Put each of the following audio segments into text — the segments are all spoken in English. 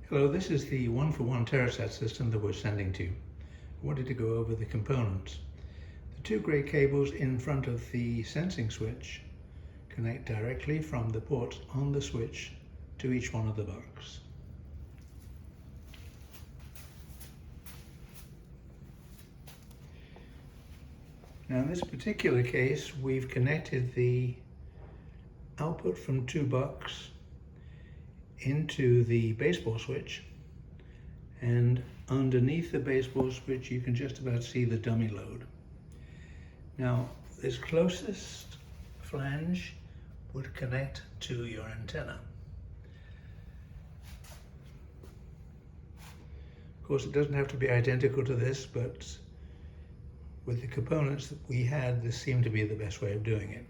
Hello, this is the one-for-one Terrasat system that we're sending to you. I wanted to go over the components. The two grey cables in front of the sensing switch connect directly from the ports on the switch to each one of the BUCs. Now in this particular case, we've connected the output from two BUCs into the baseball switch, and underneath the baseball switch you can just about see the dummy load. Now this closest flange would connect to your antenna. Of course it doesn't have to be identical to this, but with the components that we had, this seemed to be the best way of doing it.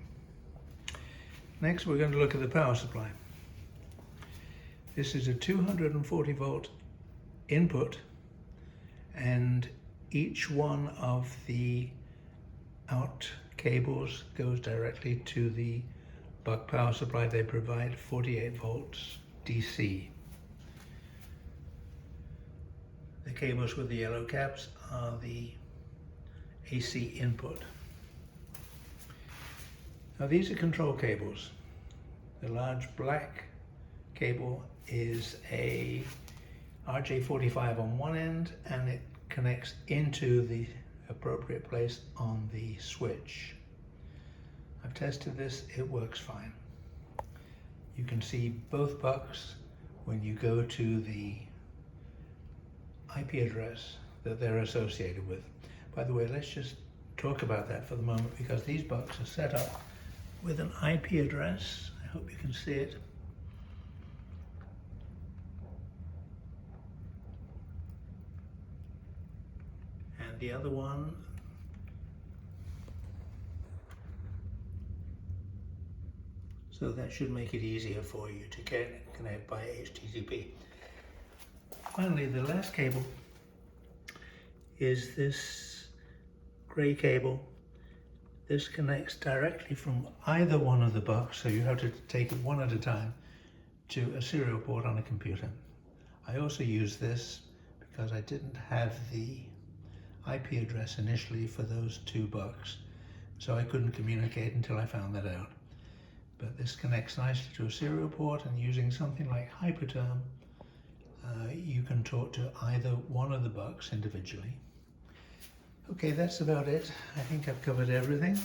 Next we're going to look at the power supply. This is a 240 volt input, and each one of the out cables goes directly to the BUC power supply. They provide 48 volts DC. The cables with the yellow caps are the AC input. Now these are control cables. The large black cable is a RJ45 on one end, and it connects into the appropriate place on the switch. I've tested this, it works fine. You can see both BUCs when you go to the IP address that they're associated with. By the way, let's just talk about that for the moment, because these BUCs are set up with an IP address. I hope you can see it. The other one so that should make it easier for you to connect by HTTP. Finally, the last cable is this gray cable. This connects directly from either one of the BUCs, so you have to take it one at a time, to a serial port on a computer. I also use this because I didn't have the IP address initially for those two BUCs, so I couldn't communicate until I found that out. But this connects nicely to a serial port, and using something like Hyperterm, you can talk to either one of the BUCs individually. Okay, that's about it. I think I've covered everything.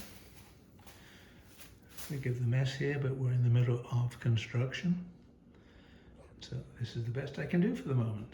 Forgive the mess here, but we're in the middle of construction, so this is the best I can do for the moment.